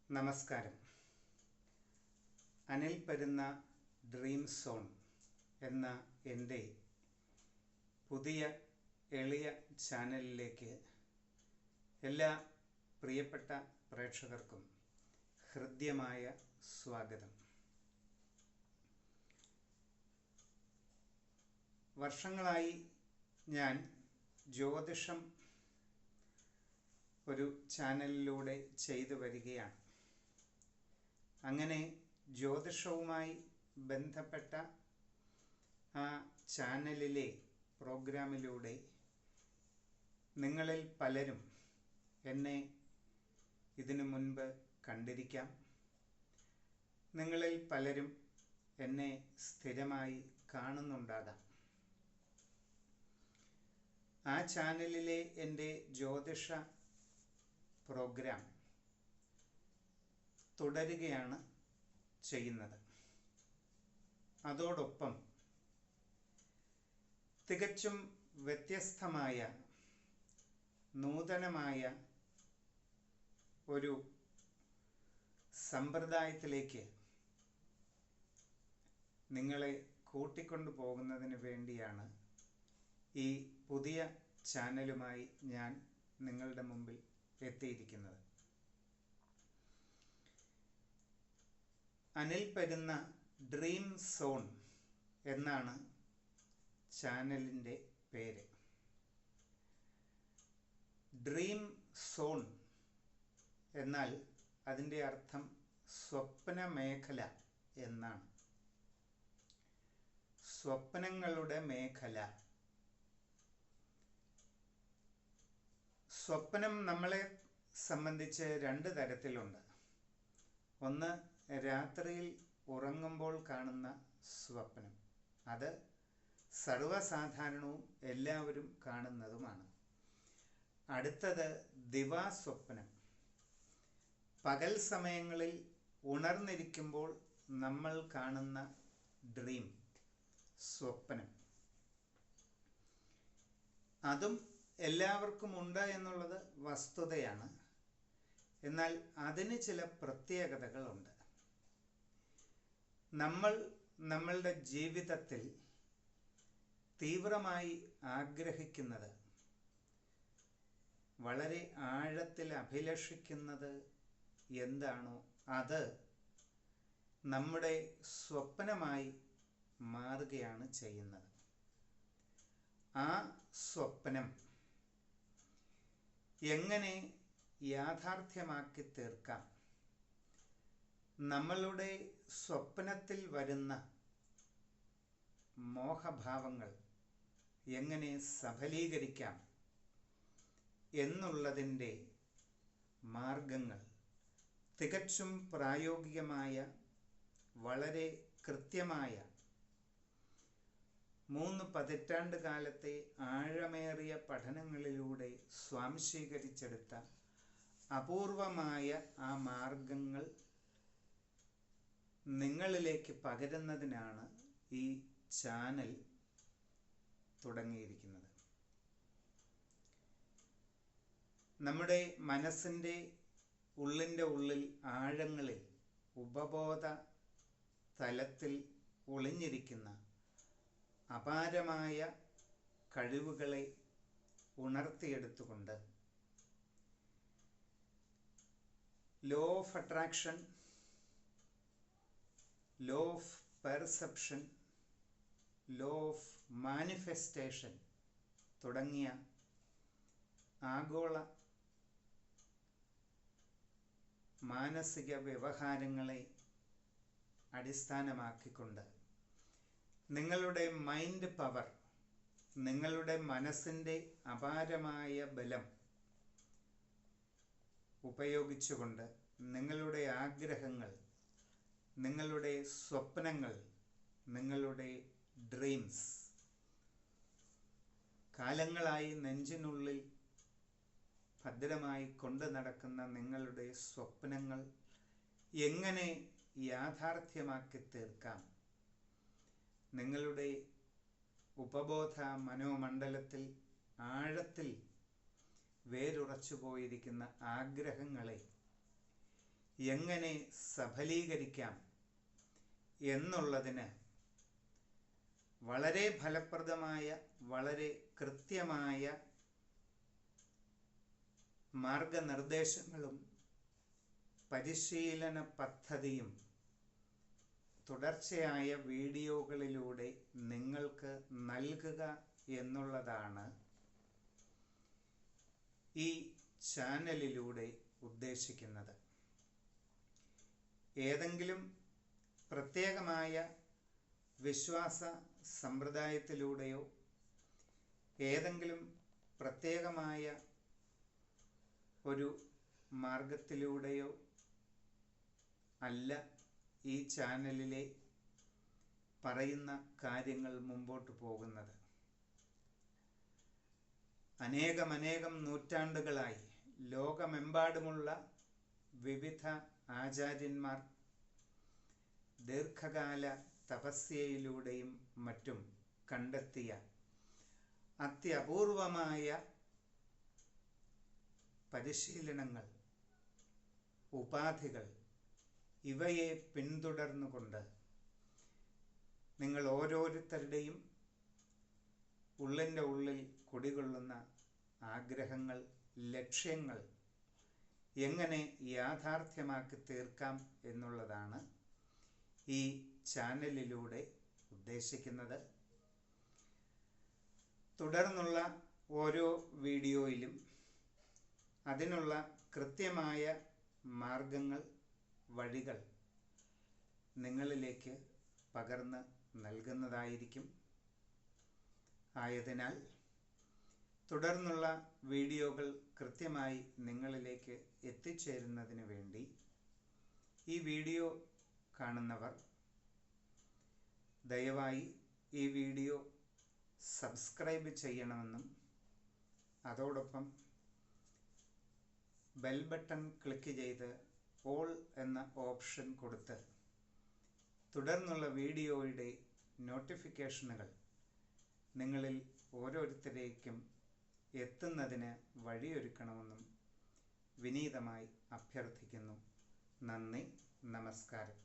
നമസ്കാരം. Anil പരുന്ന dream zone എന്ന എൻ്റെ പുതിയ എളിയ ചാനലിലേക്ക് എല്ലാ പ്രിയപ്പെട്ട പ്രേക്ഷകർക്കും ഹൃദ്യമായ സ്വാഗതം. വർഷങ്ങളായി ഞാൻ ജ്യോതിഷം ഒരു ചാനലിലൂടെ ചെയ്തു വരികയാണ്. അങ്ങനെ ജ്യോതിഷവുമായി ബന്ധപ്പെട്ട ആ ചാനലിലെ പ്രോഗ്രാമിലൂടെ നിങ്ങളിൽ പലരും എന്നെ ഇതിനു മുൻപ് കണ്ടിരിക്കാം. നിങ്ങളിൽ പലരും എന്നെ സ്ഥിരമായി കാണുന്നുണ്ടാകാം. ആ ചാനലിലെ എൻ്റെ ജ്യോതിഷ പ്രോഗ്രാം തുടരുകയാണ് ചെയ്യുന്നത്. അതോടൊപ്പം തികച്ചും വ്യത്യസ്തമായ നൂതനമായ ഒരു സമ്പ്രദായത്തിലേക്ക് നിങ്ങളെ കൂട്ടിക്കൊണ്ടു പോകുന്നതിന് വേണ്ടിയാണ് ഈ പുതിയ ചാനലുമായി ഞാൻ നിങ്ങളുടെ മുമ്പിൽ എത്തിയിരിക്കുന്നത്. അനിൽ പരുന്ന ഡ്രീം സോൺ എന്നാണ് ചാനലിൻ്റെ പേര്. ഡ്രീം സോൺ എന്നാൽ അതിൻ്റെ അർത്ഥം സ്വപ്ന മേഖല എന്നാണ്. സ്വപ്നങ്ങളുടെ മേഖല. സ്വപ്നം നമ്മളെ സംബന്ധിച്ച് രണ്ട് തരത്തിലുണ്ട്. ഒന്ന്, രാത്രിയിൽ ഉറങ്ങുമ്പോൾ കാണുന്ന സ്വപ്നം. അത് സർവ്വസാധാരണവും എല്ലാവരും കാണുന്നതുമാണ്. അടുത്തത് ദിവാസ്വപ്നം. പകൽ സമയങ്ങളിൽ ഉണർന്നിരിക്കുമ്പോൾ നമ്മൾ കാണുന്ന ഡ്രീം, സ്വപ്നം. അതും എല്ലാവർക്കും ഉണ്ട് എന്നുള്ളത് വസ്തുതയാണ്. എന്നാൽ അതിന് ചില പ്രത്യേകതകളുണ്ട്. നമ്മൾ നമ്മളുടെ ജീവിതത്തിൽ തീവ്രമായി ആഗ്രഹിക്കുന്നത്, വളരെ ആഴത്തിൽ അഭിലഷിക്കുന്നത് എന്താണോ അത് നമ്മുടെ സ്വപ്നമായി മാറുകയാണ് ചെയ്യുന്നത്. ആ സ്വപ്നം എങ്ങനെ യാഥാർത്ഥ്യമാക്കി തീർക്കാം, നമ്മളുടെ സ്വപ്നത്തിൽ വരുന്ന മോഹഭാവങ്ങൾ എങ്ങനെ സഫലീകരിക്കാം എന്നുള്ളതിൻ്റെ മാർഗങ്ങൾ തികച്ചും പ്രായോഗികമായ, വളരെ കൃത്യമായ 3 പതിറ്റാണ്ട് കാലത്തെ ആഴമേറിയ പഠനങ്ങളിലൂടെ സ്വാംശീകരിച്ചെടുത്ത അപൂർവമായ ആ മാർഗങ്ങൾ നിങ്ങളിലേക്ക് പകരുന്നതിനാണ് ഈ ചാനൽ തുടങ്ങിയിരിക്കുന്നത്. നമ്മുടെ മനസ്സിൻ്റെ ഉള്ളിൻ്റെ ഉള്ളിൽ ആഴങ്ങളിൽ ഉപബോധ തലത്തിൽ ഒളിഞ്ഞിരിക്കുന്ന അപാരമായ കഴിവുകളെ ഉണർത്തിയെടുത്തുകൊണ്ട് law of attraction, law of perception, law of manifestation തുടങ്ങിയ ആഗോള മാനസിക വ്യവഹാരങ്ങളെ അടിസ്ഥാനമാക്കിക്കൊണ്ട് നിങ്ങളുടെ മൈൻഡ് പവർ, നിങ്ങളുടെ മനസ്സിൻ്റെ അപാരമായ ബലം ഉപയോഗിച്ചുകൊണ്ട് നിങ്ങളുടെ ആഗ്രഹങ്ങൾ, നിങ്ങളുടെ സ്വപ്നങ്ങൾ, നിങ്ങളുടെ ഡ്രീംസ്, കാലങ്ങളായി നെഞ്ചിനുള്ളിൽ ഭദ്രമായി കൊണ്ടു നടക്കുന്ന നിങ്ങളുടെ സ്വപ്നങ്ങൾ എങ്ങനെ യാഥാർത്ഥ്യമാക്കി തീർക്കാം, നിങ്ങളുടെ ഉപബോധ മനോമണ്ഡലത്തിൽ ആഴത്തിൽ വേരുറച്ചു പോയിരിക്കുന്ന ആഗ്രഹങ്ങളെ എങ്ങനെ സഫലീകരിക്കാം എന്നുള്ളതിന് വളരെ ഫലപ്രദമായ, വളരെ കൃത്യമായ മാർഗനിർദ്ദേശങ്ങളും പരിശീലന പദ്ധതിയും തുടർച്ചയായ വീഡിയോകളിലൂടെ നിങ്ങൾക്ക് നൽകുക എന്നുള്ളതാണ് ഈ ചാനലിലൂടെ ഉദ്ദേശിക്കുന്നത്. ഏതെങ്കിലും പ്രത്യേകമായ വിശ്വാസ സമ്പ്രദായത്തിലൂടെയോ ഏതെങ്കിലും പ്രത്യേകമായ ഒരു മാർഗത്തിലൂടെയോ അല്ല ഈ ചാനലിലെ പറയുന്ന കാര്യങ്ങൾ മുമ്പോട്ട് പോകുന്നത്. അനേകം നൂറ്റാണ്ടുകളായി ലോകമെമ്പാടുമുള്ള വിവിധ ആചാര്യന്മാർ ദീർഘകാല തപസ്യയിലൂടെയും മറ്റും കണ്ടെത്തിയ അത്യപൂർവമായ പരിശീലനങ്ങൾ, ഉപാധികൾ, ഇവയെ പിന്തുടർന്നുകൊണ്ട് നിങ്ങൾ ഓരോരുത്തരുടെയും ഉള്ളിൻ്റെ ഉള്ളിൽ കുടികൊള്ളുന്ന ആഗ്രഹങ്ങൾ, ലക്ഷ്യങ്ങൾ എങ്ങനെ യാഥാർത്ഥ്യമാക്കി തീർക്കാം എന്നുള്ളതാണ് ഈ ചാനലിലൂടെ ഉദ്ദേശിക്കുന്നത്. തുടർന്നുള്ള ഓരോ വീഡിയോയിലും അതിനുള്ള കൃത്യമായ മാർഗങ്ങൾ, വഴികൾ നിങ്ങളിലേക്ക് പകർന്ന് നൽകുന്നതായിരിക്കും. ആയതിനാൽ തുടർന്നുള്ള വീഡിയോകൾ കൃത്യമായി നിങ്ങളിലേക്ക് എത്തിച്ചേരുന്നതിന് വേണ്ടി ഈ വീഡിയോ കാണുന്നവർ ദയവായി ഈ വീഡിയോ സബ്സ്ക്രൈബ് ചെയ്യണമെന്നും അതോടൊപ്പം ബെൽ ബട്ടൺ ക്ലിക്ക് ചെയ്ത് ഓൾ എന്ന ഓപ്ഷൻ കൊടുത്ത് തുടർന്നുള്ള വീഡിയോയുടെ നോട്ടിഫിക്കേഷനുകൾ നിങ്ങളിൽ ഓരോരുത്തരേക്കും എത്തുന്നതിന് വഴിയൊരുക്കണമെന്നും വിനീതമായി അഭ്യർത്ഥിക്കുന്നു. നന്ദി, നമസ്കാരം.